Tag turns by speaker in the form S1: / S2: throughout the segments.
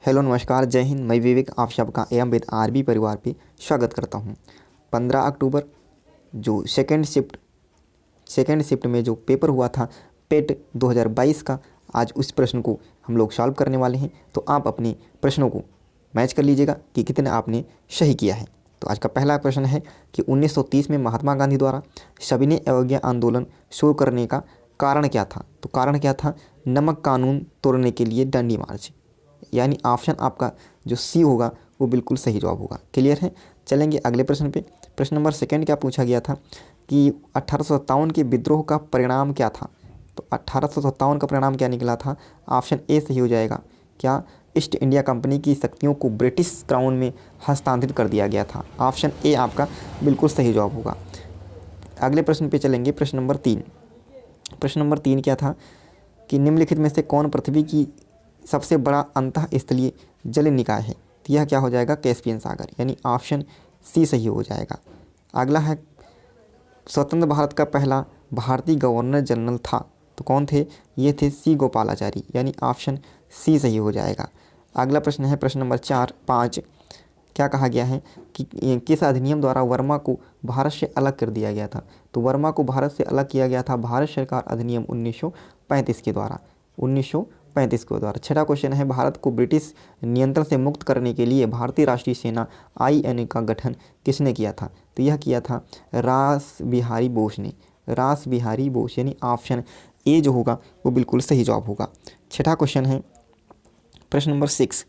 S1: Hello नमस्कार जय हिंद। मैं विवेक आप सबका एवं वेद आरबी परिवार पे स्वागत करता हूँ। 15 अक्टूबर जो सेकेंड शिफ्ट में जो पेपर हुआ था पेट 2022 का, आज उस प्रश्न को हम लोग सॉल्व करने वाले हैं। तो आप अपने प्रश्नों को मैच कर लीजिएगा कि कितने आपने सही किया है। तो आज का पहला प्रश्न है कि 1930 में महात्मा गांधी द्वारा सविनय अवज्ञा आंदोलन शुरू करने का कारण क्या था। तो कारण क्या था? नमक कानून तोड़ने के लिए दांडी मार्च, यानी ऑप्शन आपका जो सी होगा वो बिल्कुल सही जवाब होगा। क्लियर है? चलेंगे अगले प्रश्न पे। प्रश्न नंबर सेकंड क्या पूछा गया था कि 1857 के विद्रोह का परिणाम क्या था। तो 1857 का परिणाम क्या निकला था? ऑप्शन ए सही हो जाएगा। क्या? ईस्ट इंडिया कंपनी की शक्तियों को ब्रिटिश क्राउन में हस्तांतरित कर दिया गया था। ऑप्शन ए आपका बिल्कुल सही जवाब होगा। अगले प्रश्न पे चलेंगे। प्रश्न नंबर तीन क्या था कि निम्नलिखित में से कौन पृथ्वी की सबसे बड़ा अंतःस्थलीय जल निकाय है। तो यह क्या हो जाएगा? कैस्पियन सागर, यानी ऑप्शन सी सही हो जाएगा। अगला है स्वतंत्र भारत का पहला भारतीय गवर्नर जनरल था। तो कौन थे? ये थे सी गोपालाचारी, यानी ऑप्शन सी सही हो जाएगा। अगला प्रश्न है प्रश्न नंबर 5 क्या कहा गया है कि किस अधिनियम द्वारा वर्मा को भारत से अलग कर दिया गया था। तो वर्मा को भारत से अलग किया गया था भारत सरकार अधिनियम 1935 के द्वारा। 1935 के द्वारा। छठा क्वेश्चन है भारत को ब्रिटिश नियंत्रण से मुक्त करने के लिए भारतीय राष्ट्रीय सेना INA का गठन किसने किया था। तो यह किया था रास बिहारी बोस ने। रास बिहारी बोस, यानी ऑप्शन ए जो होगा वो बिल्कुल सही जवाब होगा। छठा क्वेश्चन है प्रश्न नंबर 6,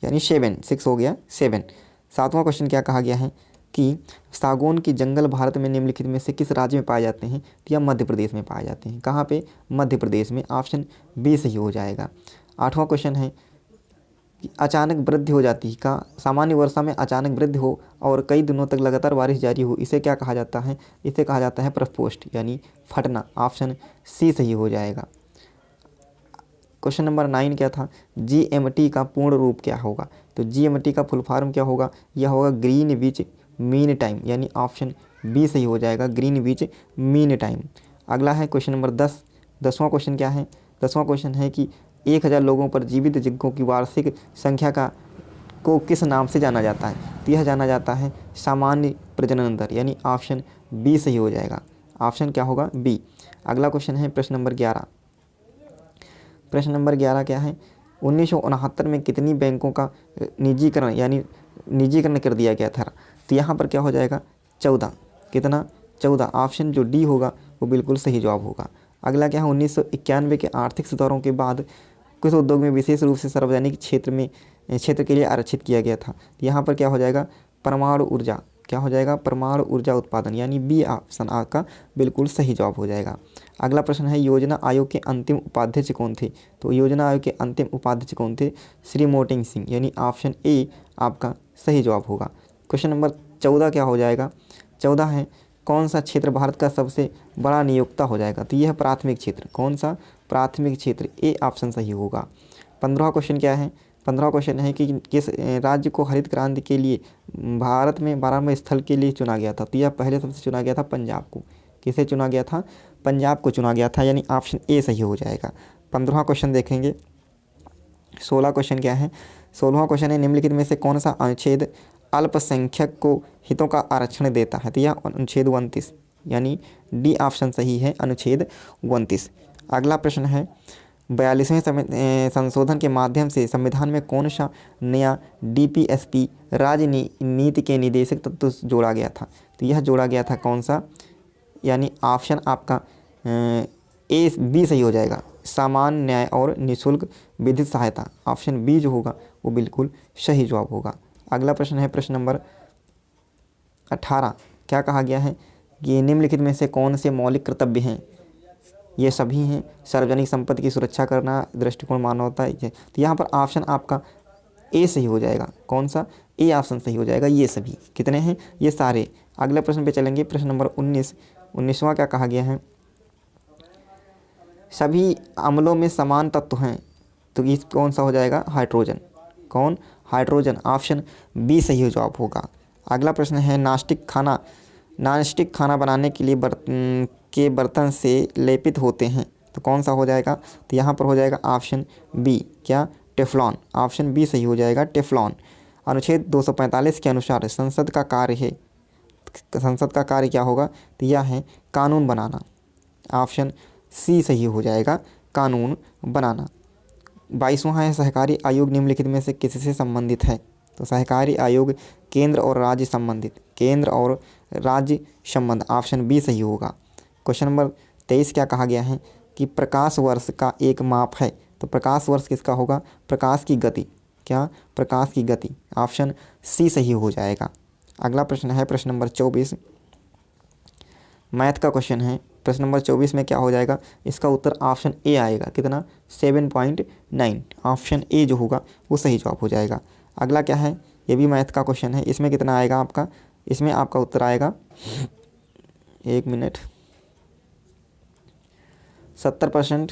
S1: यानी 6 हो गया 7। सातवां क्वेश्चन क्या कहा गया है कि सागौन के जंगल भारत में निम्नलिखित में से किस राज्य में पाए जाते हैं। तो यह मध्य प्रदेश में पाए जाते हैं। कहाँ पे? मध्य प्रदेश में। ऑप्शन बी सही हो जाएगा। आठवां क्वेश्चन है कि अचानक वृद्धि हो जाती है का सामान्य वर्षा में अचानक वृद्धि हो और कई दिनों तक लगातार बारिश जारी हो, इसे क्या कहा जाता है? इसे कहा जाता है प्रस्फोट, यानी फटना। ऑप्शन सी सही हो जाएगा। क्वेश्चन नंबर 9 क्या था? GMT का पूर्ण रूप क्या होगा। तो GMT का फुल फॉर्म क्या होगा? यह होगा ग्रीनविच मीन टाइम, यानी ऑप्शन बी सही हो जाएगा, ग्रीनविच मीन टाइम। अगला है क्वेश्चन नंबर 10। 10वां क्वेश्चन क्या है? 10वां क्वेश्चन है कि 1000 लोगों पर जीवित जिंकों की वार्षिक संख्या को किस नाम से जाना जाता है। तो यह जाना जाता है सामान्य प्रजनन दर, यानी ऑप्शन बी सही हो जाएगा। ऑप्शन क्या होगा? बी। अगला क्वेश्चन है प्रश्न नंबर 11। प्रश्न नंबर 11 क्या है? 1969 में कितनी बैंकों का निजीकरण, यानी निजीकरण कर दिया गया था। तो यहाँ पर क्या हो जाएगा? 14। कितना? 14। ऑप्शन जो डी होगा वो बिल्कुल सही जवाब होगा। अगला क्या है? 1991 के आर्थिक सुधारों के बाद किस उद्योग में विशेष रूप से सार्वजनिक क्षेत्र के लिए आरक्षित किया गया था। तो यहाँ पर क्या हो जाएगा? परमाणु ऊर्जा। क्या हो जाएगा? परमाणु ऊर्जा उत्पादन, यानी बी ऑप्शन आपका बिल्कुल सही जवाब हो जाएगा। अगला प्रश्न है योजना आयोग के अंतिम उपाध्यक्ष कौन थे। तो योजना आयोग के अंतिम उपाध्यक्ष कौन थे? श्री मोटेंग सिंह, यानी ऑप्शन ए आपका सही जवाब होगा। क्वेश्चन नंबर 14 क्या हो जाएगा? 14 है कौन सा क्षेत्र भारत का सबसे बड़ा नियोक्ता हो जाएगा। तो यह प्राथमिक क्षेत्र। कौन सा? प्राथमिक क्षेत्र। ए ऑप्शन सही होगा। 15वां क्वेश्चन क्या है? 15वां क्वेश्चन है कि किस राज्य को हरित क्रांति के लिए भारत में 12वें स्थल के लिए चुना गया था। तो यह पहले सबसे चुना गया था पंजाब को। किसे चुना गया था? पंजाब को चुना गया था, यानी ऑप्शन ए सही हो जाएगा। 15वां क्वेश्चन देखेंगे। 16 क्वेश्चन क्या है? 16वां क्वेश्चन है निम्नलिखित में से कौन सा अनुच्छेद अल्पसंख्यक को हितों का आरक्षण देता है। तो यह अनुच्छेद 29, यानी डी ऑप्शन सही है, अनुच्छेद 29। अगला प्रश्न है 42वें संशोधन के माध्यम से संविधान में कौन सा नया DPSP राजनीति के निदेशक तत्व जोड़ा गया था। तो यह जोड़ा गया था कौन सा? यानी ऑप्शन आपका ए बी सही हो जाएगा, सामान्य न्याय और निःशुल्क विधिक सहायता। ऑप्शन बी जो होगा वो बिल्कुल सही जवाब होगा। अगला प्रश्न है प्रश्न नंबर 18। क्या कहा गया है कि निम्नलिखित में से कौन से मौलिक कर्तव्य हैं? ये सभी हैं सार्वजनिक संपत्ति की सुरक्षा करना, दृष्टिकोण मानवता। तो यहाँ पर ऑप्शन आपका ए सही हो जाएगा। कौन सा? ए ऑप्शन सही हो जाएगा। ये सभी कितने हैं? ये सारे। अगले प्रश्न पे चलेंगे। प्रश्न नंबर 19वां क्या कहा गया है? सभी अम्लों में समान तत्व हैं। तो इस कौन सा हो जाएगा? हाइड्रोजन। कौन? हाइड्रोजन। ऑप्शन बी सही हो जवाब होगा। अगला प्रश्न है नॉनस्टिक खाना बनाने के लिए बर्तन से लेपित होते हैं। तो कौन सा हो जाएगा? तो यहाँ पर हो जाएगा ऑप्शन बी, क्या? टेफ्लॉन, ऑप्शन बी सही हो जाएगा टेफ्लॉन। अनुच्छेद 245 के अनुसार संसद का कार्य क्या होगा, तो यह है कानून बनाना, ऑप्शन सी सही हो जाएगा कानून बनाना। 22वां है सहकारी आयोग निम्नलिखित में से किससे संबंधित है, तो सहकारी आयोग केंद्र और राज्य संबंध, ऑप्शन बी सही होगा। क्वेश्चन नंबर 23 क्या कहा गया है कि प्रकाश वर्ष का एक माप है, तो प्रकाश वर्ष किसका होगा, प्रकाश की गति, क्या प्रकाश की गति, ऑप्शन सी सही हो जाएगा। अगला प्रश्न है प्रश्न नंबर 24, मैथ का क्वेश्चन है। प्रश्न नंबर 24 में क्या हो जाएगा, इसका उत्तर ऑप्शन ए आएगा, कितना 7.9, ऑप्शन ए जो होगा वो सही जवाब हो जाएगा। अगला क्या है, ये भी मैथ का क्वेश्चन है, इसमें कितना आएगा आपका, इसमें आपका उत्तर आएगा 70%,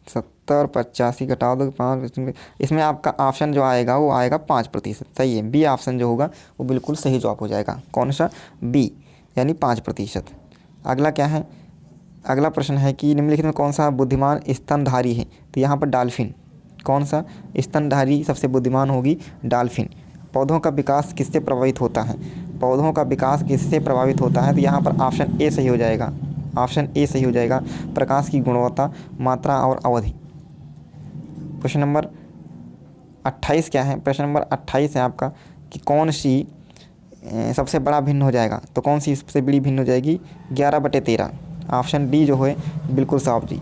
S1: 70 और 85 घटा दो 5, इसमें आपका ऑप्शन जो आएगा वो आएगा 5%, सही है। बी ऑप्शन जो होगा वो बिल्कुल सही जवाब हो जाएगा, कौन सा, बी, यानी 5%। अगला क्या है, अगला प्रश्न है कि निम्नलिखित में कौन सा बुद्धिमान स्तनधारी है, तो यहाँ पर डॉल्फिन, कौन सा स्तनधारी सबसे बुद्धिमान होगी, डॉल्फिन। पौधों का विकास किससे प्रभावित होता है, पौधों का विकास किससे प्रभावित होता है, तो यहाँ पर ऑप्शन ए सही हो जाएगा, ऑप्शन ए सही हो जाएगा, प्रकाश की गुणवत्ता, मात्रा और अवधि। प्रश्न नंबर 28 क्या है, प्रश्न नंबर 28 है आपका कि कौन सी सबसे बड़ा भिन्न हो जाएगा, तो कौन सी सबसे बड़ी भिन्न हो जाएगी, 11/13, ऑप्शन डी जो है बिल्कुल साफ जी,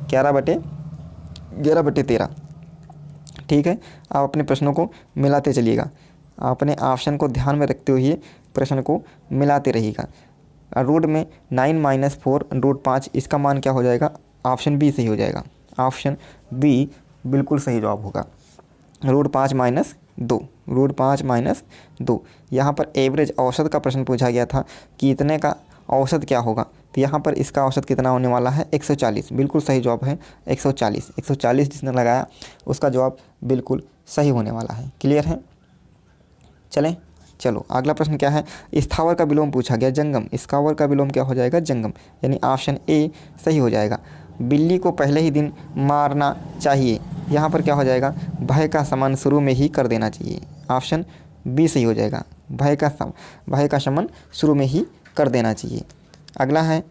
S1: 11/13। ठीक है, आप अपने प्रश्नों को मिलाते चलिएगा, अपने ऑप्शन को ध्यान में रखते हुए प्रश्न को मिलाते रहिएगा। रूट में 9 - 4 रूट 5, इसका मान क्या हो जाएगा, ऑप्शन बी सही हो जाएगा, ऑप्शन बी बिल्कुल सही जवाब होगा। रूट 5 - 2, यहाँ पर एवरेज औसत का प्रश्न पूछा गया था कि इतने का औसत क्या होगा, तो यहाँ पर इसका औसत कितना होने वाला है, 140, बिल्कुल सही जवाब है 140 जिसने लगाया उसका जवाब बिल्कुल सही होने वाला है। क्लियर है, चलो अगला प्रश्न क्या है, स्थावर का विलोम पूछा गया, जंगम, स्थावर का विलोम क्या हो जाएगा, जंगम, यानी ऑप्शन ए सही हो जाएगा। बिल्ली को पहले ही दिन मारना चाहिए, यहाँ पर क्या हो जाएगा, भय का शमन शुरू में ही कर देना चाहिए, ऑप्शन बी सही हो जाएगा, भय का शमन शुरू में ही कर देना चाहिए। अगला है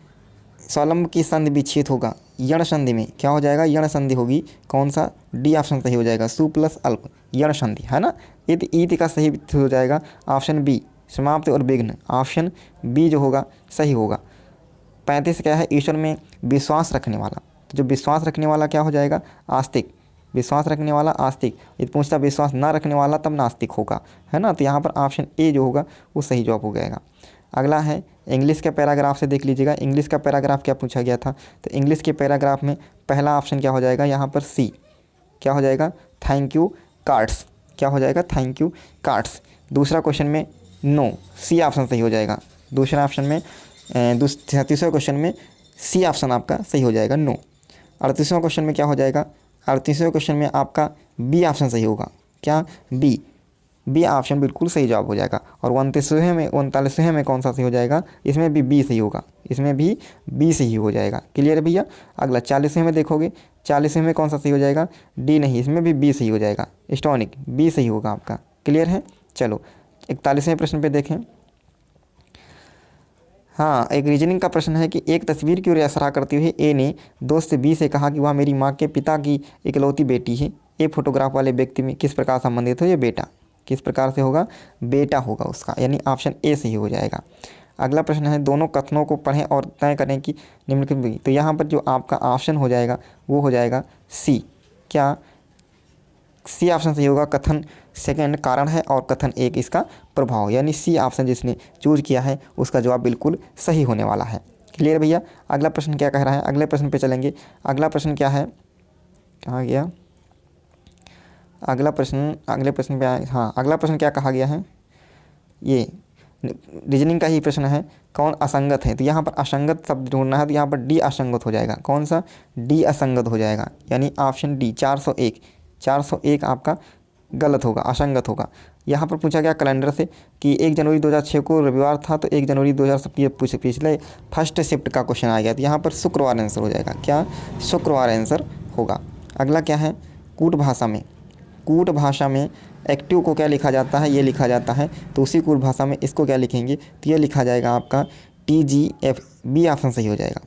S1: स्वलंब की संधि विच्छेद होगा, यण संधि में क्या हो जाएगा, यण संधि होगी, कौन सा, डी ऑप्शन सही हो जाएगा, सु प्लस अल्प, यण संधि है ना। ईत का सही हो जाएगा ऑप्शन बी, समाप्त और विघ्न, ऑप्शन बी जो होगा सही होगा। 35 क्या है, ईश्वर में विश्वास रखने वाला, तो जो विश्वास रखने वाला क्या हो जाएगा, आस्तिक, विश्वास रखने वाला आस्तिक, यदि पूछता विश्वास ना रखने वाला तब नास्तिक होगा, है ना, तो यहाँ पर ऑप्शन ए जो होगा वो सही जवाब हो जाएगा। अगला है इंग्लिश के पैराग्राफ से देख लीजिएगा, इंग्लिश का पैराग्राफ क्या पूछा गया था, तो इंग्लिश के पैराग्राफ में पहला ऑप्शन क्या हो जाएगा, यहाँ पर सी, क्या हो जाएगा, थैंक यू कार्ड्स, क्या हो जाएगा, थैंक यू कार्ड्स। दूसरा क्वेश्चन में नो, सी ऑप्शन सही हो जाएगा, दूसरा ऑप्शन में तीसरे क्वेश्चन में सी ऑप्शन आपका सही हो जाएगा, नो। 38वां क्वेश्चन में क्या हो जाएगा, 38वें क्वेश्चन में आपका बी ऑप्शन सही होगा, क्या, बी ऑप्शन बिल्कुल सही जवाब हो जाएगा। और 39वें में कौन सा सही हो जाएगा, इसमें भी बी सही होगा, इसमें भी बी सही हो जाएगा। क्लियर है भैया। अगला 40वें में देखोगे, 40वें में कौन सा सही हो जाएगा, डी नहीं, इसमें भी बी सही हो जाएगा, स्टोनिक, बी सही होगा आपका। क्लियर है। चलो 41वें प्रश्न पे देखें। हाँ, एक रीजनिंग का प्रश्न है कि एक तस्वीर की ओर इशारा करते हुए ए ने दोस्त बी से कहा कि वह मेरी माँ के पिता की इकलौती बेटी है। ए फोटोग्राफ वाले व्यक्ति में किस प्रकार संबंधित हो, ये बेटा किस प्रकार से होगा, बेटा होगा उसका, यानी ऑप्शन ए सही हो जाएगा। अगला प्रश्न है दोनों कथनों को पढ़ें और तय करें कि निम्नलिखित, तो यहाँ पर जो आपका ऑप्शन हो जाएगा वो हो जाएगा सी, क्या, सी ऑप्शन सही होगा। कथन सेकंड कारण है और कथन एक इसका प्रभाव, यानी सी ऑप्शन जिसने चूज किया है उसका जवाब बिल्कुल सही होने वाला है। क्लियर भैया। अगला प्रश्न क्या कह रहा है, अगले प्रश्न पे चलेंगे। अगला प्रश्न क्या है, कहाँ गया अगला प्रश्न पे आए। हाँ, अगला प्रश्न क्या कहा गया है, ये रीजनिंग का ही प्रश्न है, कौन असंगत है, तो यहाँ पर असंगत शब्द ढूंढना है, तो यहाँ पर डी असंगत हो जाएगा। कौन सा, डी असंगत हो जाएगा, यानी ऑप्शन डी 401 आपका गलत होगा, असंगत होगा। यहाँ पर पूछा गया कैलेंडर से कि 1 जनवरी 2006 को रविवार था, तो 1 जनवरी 2000 पिछले फर्स्ट शिफ्ट का क्वेश्चन आ गया, तो यहाँ पर शुक्रवार आंसर हो जाएगा। क्या? शुक्रवार आंसर होगा। अगला क्या है? कूट भाषा में, कूट भाषा में एक्टिव को क्या लिखा जाता है? ये लिखा जाता है, तो उसी कूट भाषा में इसको क्या लिखेंगे? तो ये लिखा जाएगा आपका TGF। बी ऑप्शन सही हो जाएगा,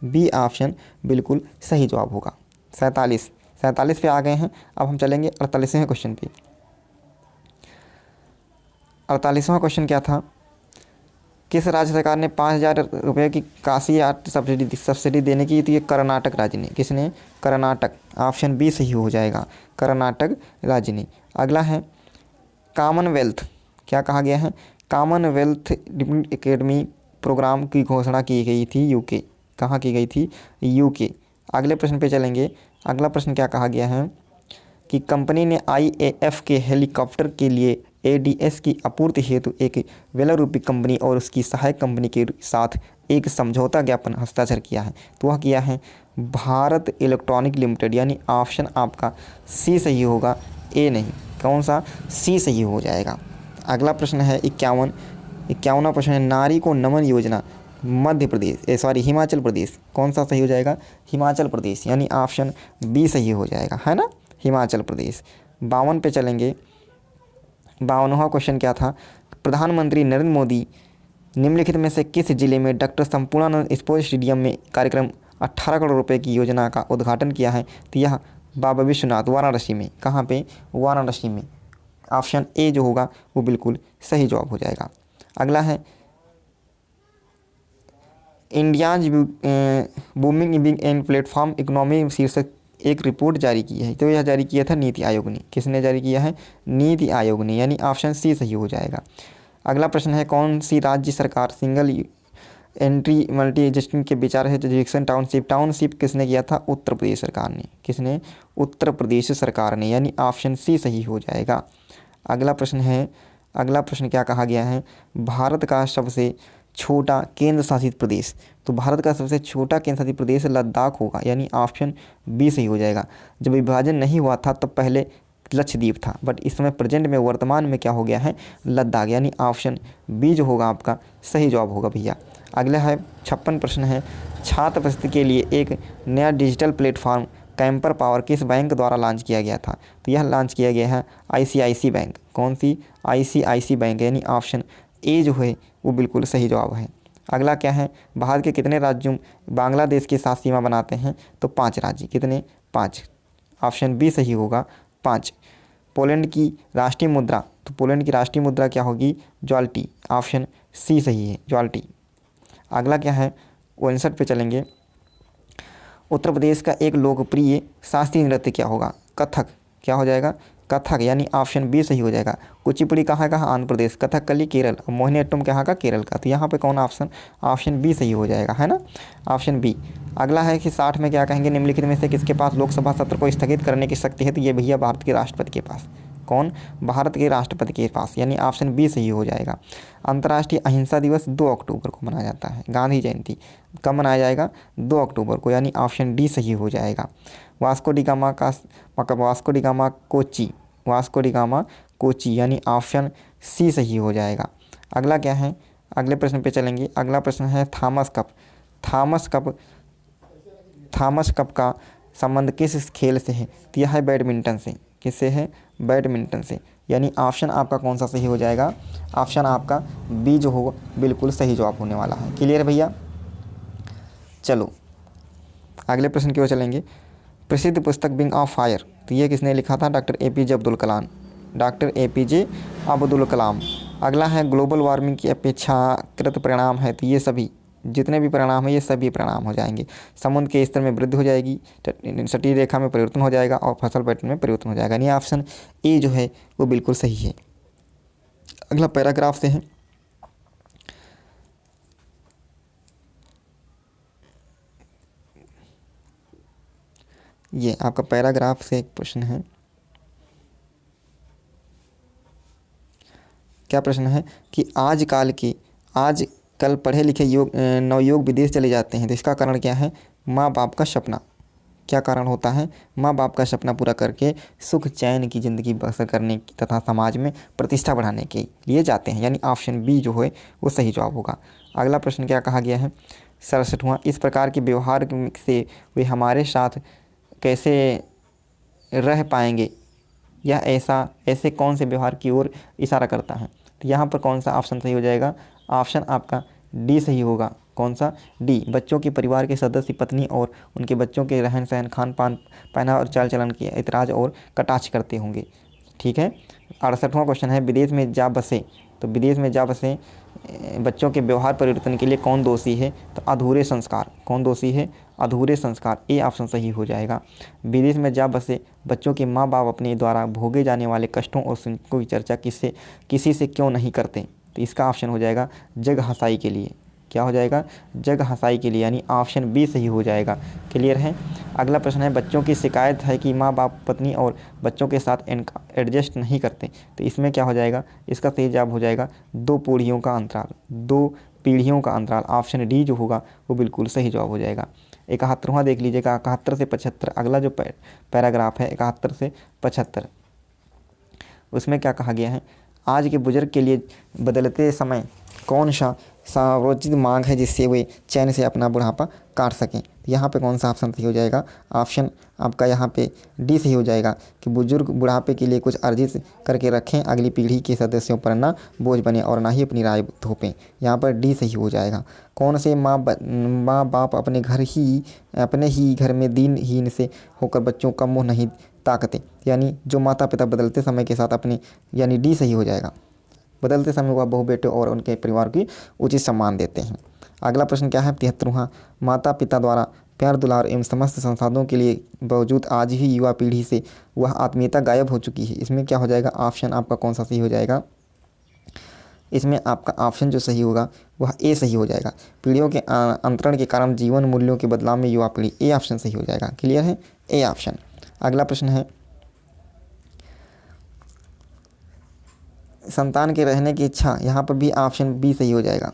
S1: बी ऑप्शन बिल्कुल सही जवाब होगा। 47 पे आ गए हैं। अब हम चलेंगे 48वें क्वेश्चन पे। 48वां क्वेश्चन क्या था? किस राज्य सरकार ने 5,000 रुपये की काशी आर्ट सब्सिडी देने की? तो ये कर्नाटक राज्य ने। किसने? कर्नाटक। ऑप्शन बी सही हो जाएगा, कर्नाटक राज्य ने। अगला है कॉमनवेल्थ। क्या कहा गया है? कॉमनवेल्थ डिफेंस एकेडमी प्रोग्राम की घोषणा की गई थी यूके। कहाँ की गई थी? यूके। अगले प्रश्न पे चलेंगे। अगला प्रश्न क्या कहा गया है कि कंपनी ने IAF के हेलीकॉप्टर के लिए ADS की आपूर्ति हेतु एक वेलारूपी कंपनी और उसकी सहायक कंपनी के साथ एक समझौता ज्ञापन हस्ताक्षर किया है। तो वह किया है भारत इलेक्ट्रॉनिक लिमिटेड, यानी ऑप्शन आपका सी सही होगा, ए नहीं। कौन सा? सी सही हो जाएगा। अगला प्रश्न है 51वां प्रश्न है नारी को नमन योजना मध्य प्रदेश हिमाचल प्रदेश। कौन सा सही हो जाएगा? हिमाचल प्रदेश, यानी ऑप्शन बी सही हो जाएगा, है ना, हिमाचल प्रदेश। 52 पे चलेंगे। 52वां क्वेश्चन क्या था? प्रधानमंत्री नरेंद्र मोदी निम्नलिखित में से किस जिले में डॉक्टर संपूर्णानंद स्पोर्ट्स स्टेडियम में कार्यक्रम 18 करोड़ रुपए की योजना का उद्घाटन किया है? तो यह बाबा विश्वनाथ, वाराणसी में। कहाँ पे? वाराणसी में। ऑप्शन ए जो होगा वो बिल्कुल सही जवाब हो जाएगा। अगला है India's booming big and platform economy शीर्षक एक रिपोर्ट जारी की है। तो यह जारी किया था नीति आयोग ने। किसने जारी किया है? नीति आयोग ने, यानी ऑप्शन सी सही हो जाएगा। अगला प्रश्न है कौन सी राज्य सरकार सिंगल एंट्री मल्टी एडजस्टिंग के विचार है जुडिक्शन टाउनशिप किसने किया था? उत्तर प्रदेश सरकार ने। किसने? उत्तर प्रदेश सरकार ने, यानी ऑप्शन सी सही हो जाएगा। अगला प्रश्न क्या कहा गया है? भारत का सबसे छोटा केंद्र शासित प्रदेश। तो भारत का सबसे छोटा केंद्र शासित प्रदेश लद्दाख होगा, यानी ऑप्शन बी सही हो जाएगा। जब विभाजन नहीं हुआ था तो पहले लक्षद्वीप था, बट इस समय प्रेजेंट में वर्तमान में क्या हो गया है? लद्दाख, यानी ऑप्शन बी जो होगा आपका सही जवाब होगा भैया। अगला है 56 प्रश्न है छात्र वृत्ति के लिए एक नया डिजिटल प्लेटफॉर्म कैंपर पावर किस बैंक द्वारा लॉन्च किया गया था? तो यह लॉन्च किया गया है ICICI बैंक। कौन सी? ICICI बैंक, यानी ऑप्शन ए जो है वो बिल्कुल सही जवाब है। अगला क्या है? भारत के कितने राज्यों बांग्लादेश के साथ सीमा बनाते हैं? तो 5 राज्य। कितने? 5। ऑप्शन बी सही होगा, 5। पोलैंड की राष्ट्रीय मुद्रा, तो पोलैंड की राष्ट्रीय मुद्रा क्या होगी? ज्वाल्टी। ऑप्शन सी सही है, ज्वाल्टी। अगला क्या है? 59 पे चलेंगे। उत्तर प्रदेश का एक लोकप्रिय शास्त्रीय नृत्य क्या होगा? कथक। क्या हो जाएगा? कथक, यानी ऑप्शन बी सही हो जाएगा। कुचिपुड़ी कहाँ का? आंध्र प्रदेश। कथकली केरल, और मोहिनीअट्टम कहाँ का? केरल का। तो यहाँ पे कौन ऑप्शन? ऑप्शन बी सही हो जाएगा, है ना, ऑप्शन बी। अगला है कि 60 में क्या कहेंगे? निम्नलिखित में से किसके पास लोकसभा सत्र को स्थगित करने की शक्ति है? तो ये भैया भारत के राष्ट्रपति के पास। कौन? भारत के राष्ट्रपति के पास, यानी ऑप्शन बी सही हो जाएगा। अंतर्राष्ट्रीय अहिंसा दिवस 2 अक्टूबर को मनाया जाता है। गांधी जयंती कब मनाया जाएगा? 2 अक्टूबर को, यानी ऑप्शन डी सही हो जाएगा। वास्को डी गामा कोची, यानी ऑप्शन सी सही हो जाएगा। अगला क्या है? अगले प्रश्न पे चलेंगे। अगला प्रश्न है थॉमस कप का संबंध किस खेल से है? तो यह है बैडमिंटन से। किससे है? बैडमिंटन से, यानी ऑप्शन आपका कौन सा सही हो जाएगा? ऑप्शन आपका बी जो होगा बिल्कुल सही जवाब होने वाला है। क्लियर है भैया? चलो अगले प्रश्न की ओर चलेंगे। प्रसिद्ध पुस्तक विंग ऑफ फायर, तो ये किसने लिखा था? Doctor APJ Abdul Kalam. अगला है ग्लोबल वार्मिंग की अपेक्षाकृत परिणाम है, तो ये सभी जितने भी परिणाम है ये सभी परिणाम हो जाएंगे। समुद्र के स्तर में वृद्धि हो जाएगी, सटीक रेखा में परिवर्तन हो जाएगा और फसल पैटर्न में परिवर्तन हो जाएगा, यानी ऑप्शन ए जो है वो बिल्कुल सही है। अगला पैराग्राफ से है। ये आपका पैराग्राफ से एक प्रश्न है। क्या प्रश्न है कि आजकल पढ़े लिखे नवयुवक विदेश चले जाते हैं, तो इसका कारण क्या है? माँ बाप का सपना। क्या कारण होता है? माँ बाप का सपना पूरा करके सुख चैन की ज़िंदगी बसर करने की तथा समाज में प्रतिष्ठा बढ़ाने के लिए जाते हैं, यानी ऑप्शन बी जो है वो सही जवाब होगा। अगला प्रश्न क्या कहा गया है? 67वां, इस प्रकार के व्यवहार से वे हमारे साथ कैसे रह पाएंगे? यह ऐसे कौन से व्यवहार की ओर इशारा करता है? तो यहाँ पर कौन सा ऑप्शन सही हो जाएगा? ऑप्शन आपका डी सही होगा। कौन सा? डी। बच्चों के परिवार के सदस्य पत्नी और उनके बच्चों के रहन सहन, खान पान, पहनावा और चाल चलन की ऐतराज़ और कटाक्ष करते होंगे। ठीक है। 68वां क्वेश्चन है, विदेश में जा बसे, तो विदेश में जा बसे बच्चों के व्यवहार परिवर्तन के लिए कौन दोषी है? तो अधूरे संस्कार। कौन दोषी है? अधूरे संस्कार। ए ऑप्शन सही हो जाएगा। विदेश में जा बसे बच्चों के माँ बाप अपने द्वारा भोगे जाने वाले कष्टों और सुखों की चर्चा किसी से क्यों नहीं करते? तो इसका ऑप्शन हो जाएगा जग हंसाई के लिए। क्या हो जाएगा? जग हंसाई के लिए, यानी ऑप्शन बी सही हो जाएगा। क्लियर है। अगला प्रश्न है, बच्चों की शिकायत है कि माँ बाप पत्नी और बच्चों के साथ एडजस्ट नहीं करते, तो इसमें क्या हो जाएगा? इसका सही जवाब हो जाएगा 2 पीढ़ियों का अंतराल। 2 पीढ़ियों का अंतराल, ऑप्शन डी जो होगा वो बिल्कुल सही जवाब हो जाएगा। 71वां देख लीजिएगा, 71 से 75, अगला जो पैराग्राफ है 71 से 75, उसमें क्या कहा गया है? आज के बुजुर्ग के लिए बदलते समय कौन सा सर्वोचित मांग है जिससे वे चैन से अपना बुढ़ापा काट सकें? यहाँ पे कौन सा ऑप्शन सही हो जाएगा? ऑप्शन आपका यहाँ पे डी सही हो जाएगा कि बुजुर्ग बुढ़ापे के लिए कुछ अर्जित करके रखें, अगली पीढ़ी के सदस्यों पर ना बोझ बने और ना ही अपनी राय थोपें। यहाँ पर डी सही हो जाएगा। कौन से माँ बाप अपने ही घर में दीनहीन से होकर बच्चों का मुँह नहीं ताकते, यानी जो माता पिता बदलते समय के साथ अपने, यानी डी सही हो जाएगा। बदलते समय वह बहू बेटे और उनके परिवार की उचित सम्मान देते हैं। अगला प्रश्न क्या है? 73वां, माता पिता द्वारा प्यार दुलार एवं समस्त संसाधनों के लिए बावजूद आज ही युवा पीढ़ी से वह आत्मीयता गायब हो चुकी है। इसमें क्या हो जाएगा? ऑप्शन आपका कौन सा सही हो जाएगा? इसमें आपका ऑप्शन जो सही होगा वह ए सही हो जाएगा। पीढ़ियों के अंतरण के कारण जीवन मूल्यों के बदलाव में युवा पीढ़ी, ए ऑप्शन सही हो जाएगा। क्लियर है? A option. अगला प्रश्न है, संतान के रहने की इच्छा, यहाँ पर भी ऑप्शन बी सही हो जाएगा।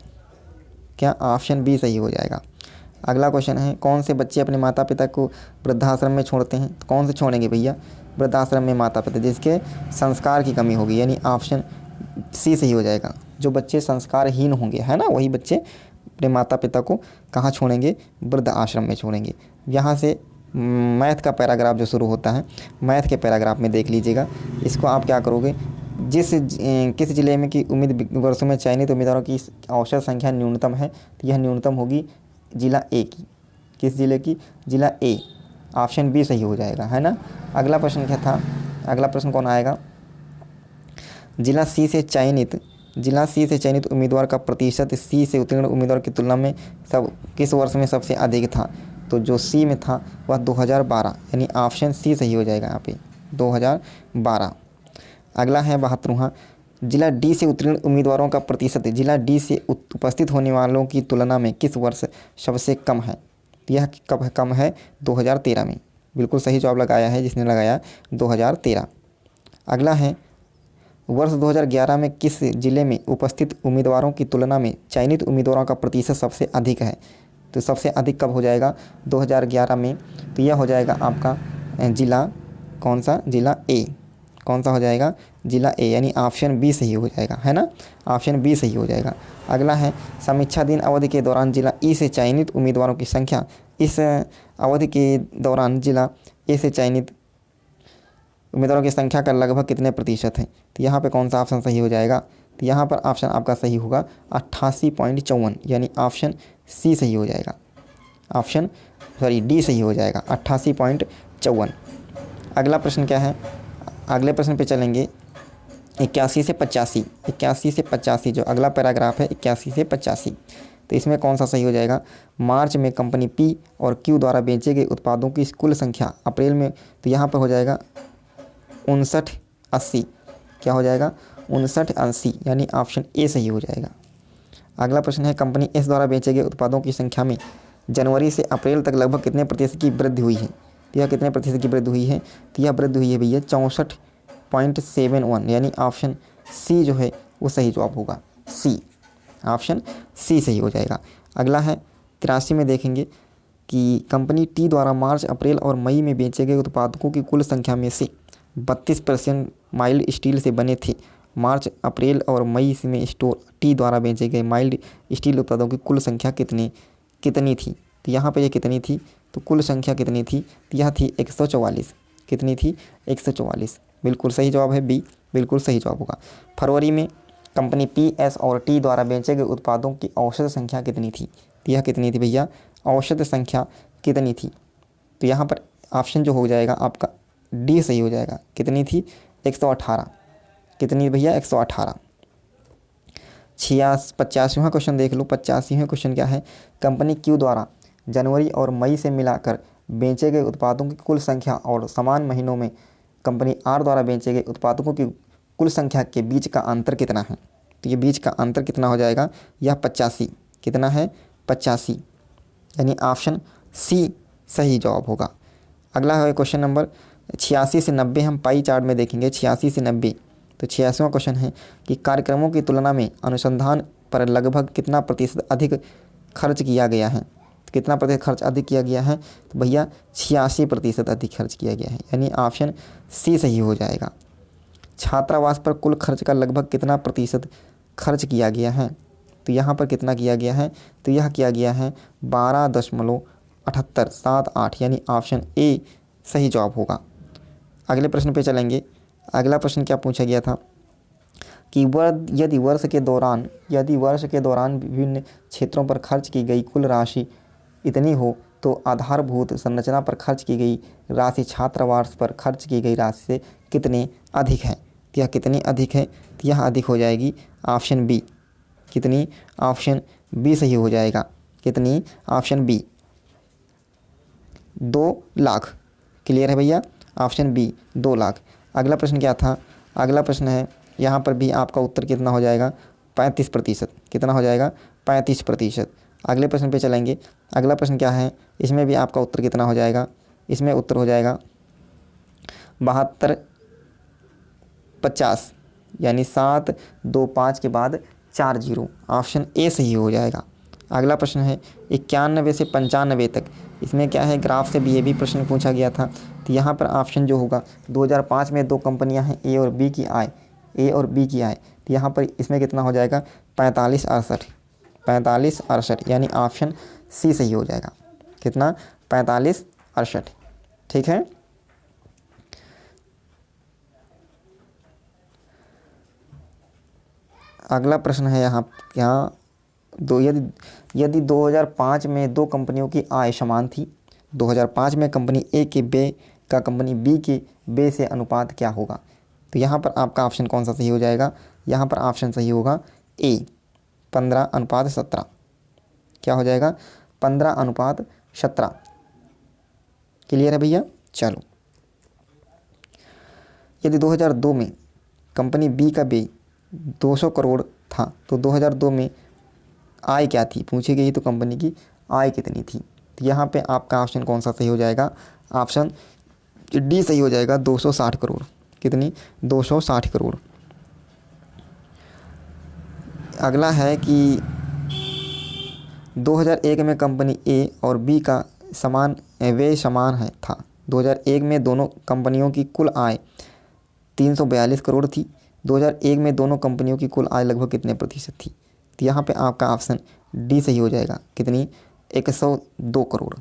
S1: क्या? ऑप्शन बी सही हो जाएगा। अगला क्वेश्चन है, कौन से बच्चे अपने माता पिता को वृद्धाश्रम में छोड़ते हैं? तो कौन से छोड़ेंगे भैया? वृद्धाश्रम में माता पिता जिसके संस्कार की कमी होगी, यानी ऑप्शन सी सही हो जाएगा। जो बच्चे संस्कारहीन होंगे, है ना, वही बच्चे अपने माता पिता को कहाँ छोड़ेंगे? वृद्ध आश्रम में छोड़ेंगे। यहाँ से मैथ का पैराग्राफ जो शुरू होता है, मैथ के पैराग्राफ में देख लीजिएगा। इसको आप क्या करोगे? किस जिले में की उम्मीद वर्षों में चयनित उम्मीदवारों की औसत संख्या न्यूनतम है? तो यह न्यूनतम होगी जिला ए की। किस जिले की? जिला ए। ऑप्शन बी सही हो जाएगा, है ना। अगला प्रश्न क्या था? अगला प्रश्न कौन आएगा? जिला सी से चयनित उम्मीदवार का प्रतिशत सी से उत्तीर्ण उम्मीदवार की तुलना में किस वर्ष में सबसे अधिक था? तो जो सी में था वह 2012, यानी ऑप्शन सी सही हो जाएगा यहाँ पे, 2012। अगला है 72वां, जिला डी से उत्तीर्ण उम्मीदवारों का प्रतिशत जिला डी से उपस्थित होने वालों की तुलना में किस वर्ष सबसे कम है? यह कब कम है? 2013 में। बिल्कुल सही जवाब लगाया है जिसने लगाया 2013। अगला है, वर्ष 2011 में किस जिले में उपस्थित उम्मीदवारों की तुलना में चयनित उम्मीदवारों का प्रतिशत सबसे अधिक है? तो सबसे अधिक कब हो जाएगा? 2011 में। तो यह हो जाएगा आपका जिला कौन सा? जिला ए। कौन सा हो जाएगा? जिला ए, यानी ऑप्शन बी सही हो जाएगा, है ना। ऑप्शन बी सही हो जाएगा। अगला है, समीक्षाधीन अवधि के दौरान जिला ई से चयनित उम्मीदवारों की संख्या इस अवधि के दौरान जिला ए से चयनित उम्मीदवारों की संख्या का लगभग कितने प्रतिशत है? तो यहाँ पे कौन सा ऑप्शन सही हो जाएगा? तो यहाँ पर ऑप्शन आपका सही होगा 88.54, यानी ऑप्शन सी सही हो जाएगा। डी सही हो जाएगा, 88.54। अगला प्रश्न क्या है? अगले प्रश्न पे चलेंगे 81 से 85 जो अगला पैराग्राफ है 81 से 85। तो इसमें कौन सा सही हो जाएगा? मार्च में कंपनी पी और क्यू द्वारा बेचे गए उत्पादों की कुल संख्या अप्रैल में, तो यहाँ पर हो जाएगा 5980। क्या हो जाएगा? 5980, यानी ऑप्शन ए सही हो जाएगा। अगला प्रश्न है, कंपनी एस द्वारा बेचे गए उत्पादों की संख्या में जनवरी से अप्रैल तक लगभग कितने प्रतिशत की वृद्धि हुई है? तो यह कितने प्रतिशत की वृद्धि हुई है? तो यह वृद्धि हुई है भैया 64.71, यानी ऑप्शन सी जो है वो सही जवाब होगा। सी, ऑप्शन सी सही हो जाएगा। अगला है 83 में देखेंगे, कि कंपनी टी द्वारा मार्च, अप्रैल और मई में बेचे गए उत्पादकों की कुल संख्या में से 32% माइल्ड स्टील से बने थे। मार्च, अप्रैल और मई में स्टोर टी द्वारा बेचे गए माइल्ड स्टील उत्पादों की कुल संख्या कितनी थी? तो यहाँ पर ये कितनी थी? तो कुल संख्या कितनी थी? तो यह थी 144। कितनी थी? 144। बिल्कुल सही जवाब है बी, बिल्कुल सही जवाब होगा। फरवरी में कंपनी पी, एस और टी द्वारा बेचे गए उत्पादों की औसत संख्या कितनी थी? तो यह कितनी थी भैया? औसत संख्या कितनी थी? तो यहाँ पर ऑप्शन जो हो जाएगा आपका डी सही हो जाएगा। कितनी थी? 118। कितनी भैया? 118। 85वां क्वेश्चन देख लो। 85वां क्वेश्चन क्या है? कंपनी क्यू द्वारा जनवरी और मई से मिलाकर बेचे गए उत्पादों की कुल संख्या और समान महीनों में कंपनी आर द्वारा बेचे गए उत्पादकों की कुल संख्या के बीच का अंतर कितना है? तो ये बीच का अंतर कितना हो जाएगा? यह 85। कितना है? 85, यानी ऑप्शन सी सही जवाब होगा। अगला है क्वेश्चन नंबर 86 से 90। हम पाई चार्ट में देखेंगे 86 से 90। तो 86वां क्वेश्चन है कि कार्यक्रमों की तुलना में अनुसंधान पर लगभग कितना प्रतिशत अधिक खर्च किया गया है? तो कितना प्रतिशत खर्च अधिक किया गया है? तो भैया 86% अधिक खर्च किया गया है, यानी ऑप्शन सी सही हो जाएगा। छात्रावास पर कुल खर्च का लगभग कितना प्रतिशत खर्च किया गया है? तो यहाँ पर कितना किया गया है? तो यह किया गया है 12.7878, यानी ऑप्शन ए सही जवाब होगा। अगले प्रश्न पे चलेंगे। अगला प्रश्न क्या पूछा गया था कि यदि वर्ष के दौरान विभिन्न क्षेत्रों पर खर्च की गई कुल राशि इतनी हो तो आधारभूत संरचना पर खर्च की गई राशि छात्रावास पर खर्च की गई राशि से कितनी अधिक है? तो यह कितनी अधिक है? तो यह अधिक हो जाएगी ऑप्शन बी। कितनी? ऑप्शन बी सही हो जाएगा। कितनी? Option B, 2 lakh. क्लियर है भैया? Option B 2 lakh. अगला प्रश्न क्या था? अगला प्रश्न है, यहाँ पर भी आपका उत्तर कितना हो जाएगा? 35%। कितना हो जाएगा? 35%। अगले प्रश्न पे चलेंगे। अगला प्रश्न क्या है? इसमें भी आपका उत्तर कितना हो जाएगा? इसमें उत्तर हो जाएगा 7250, यानी 725 के बाद 4 जीरो। ऑप्शन ए सही हो जाएगा। अगला प्रश्न है 91 से 95 तक। इसमें क्या है? ग्राफ से भी ये भी प्रश्न पूछा गया था। तो यहाँ पर ऑप्शन जो होगा 2005 में 2 कंपनियाँ हैं ए और बी की आय। तो यहाँ पर इसमें कितना हो जाएगा? 4568, यानी ऑप्शन सी सही हो जाएगा। कितना? 4568। ठीक है। अगला प्रश्न है यहाँ यदि 2005 में 2 कंपनियों की आय समान थी, 2005 में कंपनी ए के बे का कंपनी बी के बे से अनुपात क्या होगा? तो यहाँ पर आपका ऑप्शन कौन सा सही हो जाएगा? यहाँ पर ऑप्शन सही होगा ए, 15:17। क्या हो जाएगा? 15:17। क्लियर है भैया? चलो, यदि 2002 में कंपनी बी का बे 200 करोड़ था तो 2002 में आय क्या थी पूछी गई? तो कंपनी की आय कितनी थी? तो यहाँ पे आपका ऑप्शन कौन सा सही हो जाएगा? ऑप्शन डी सही हो जाएगा, 260 करोड़। कितनी? 260 करोड़। अगला है कि 2001 में कंपनी ए और बी का समान था। 2001 में दोनों कंपनियों की कुल आय 342 करोड़ थी। 2001 में दोनों कंपनियों की कुल आय लगभग कितने प्रतिशत थी? तो यहाँ पे आपका ऑप्शन डी सही हो जाएगा। कितनी? 102 करोड़।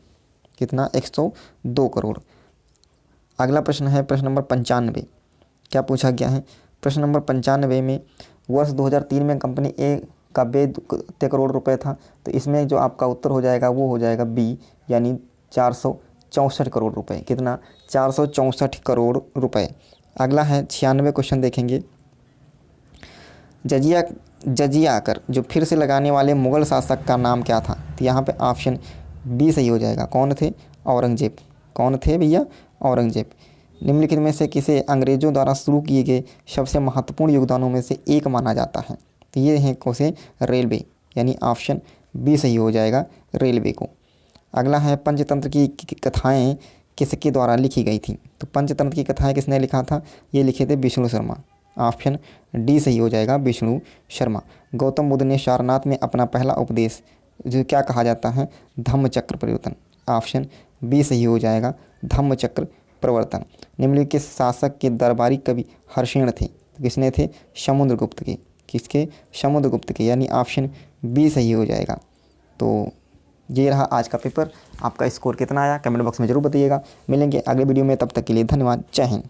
S1: कितना? 102 करोड़। अगला प्रश्न है प्रश्न नंबर 95। क्या पूछा गया है? प्रश्न नंबर 95 में वर्ष 2003 में कंपनी ए का बे कितने करोड़ रुपए था? तो इसमें जो आपका उत्तर हो जाएगा वो हो जाएगा बी, यानी 464 करोड़ रुपए। कितना? 464 करोड़ रुपए। अगला है 96 क्वेश्चन देखेंगे। जजिया कर जो फिर से लगाने वाले मुगल शासक का नाम क्या था? तो यहाँ पे ऑप्शन बी सही हो जाएगा। कौन थे? औरंगजेब। कौन थे भैया? औरंगजेब। निम्नलिखित में से किसे अंग्रेजों द्वारा शुरू किए गए सबसे महत्वपूर्ण योगदानों में से एक माना जाता है? तो ये हैं कौन से? रेलवे, यानी ऑप्शन बी सही हो जाएगा, रेलवे को। अगला है पंचतंत्र की कथाएँ किसके द्वारा लिखी गई थी? तो पंचतंत्र की कथाएँ किसने लिखा था? ये लिखे थे विष्णु शर्मा। ऑप्शन डी सही हो जाएगा, विष्णु शर्मा। गौतम बुद्ध ने सारनाथ में अपना पहला उपदेश जो क्या कहा जाता है? धम्मचक्र प्रवर्तन। ऑप्शन बी सही हो जाएगा, धम्मचक्र प्रवर्तन। निम्नलिखित शासक के दरबारी कवि हर्षेण थे। किसने थे? समुद्रगुप्त के। किसके? समुद्रगुप्त के, यानी ऑप्शन बी सही हो जाएगा। तो ये रहा आज का पेपर। आपका स्कोर कितना आया कमेंट बॉक्स में ज़रूर बताइएगा। मिलेंगे अगले वीडियो में, तब तक के लिए धन्यवाद। जय हिंद।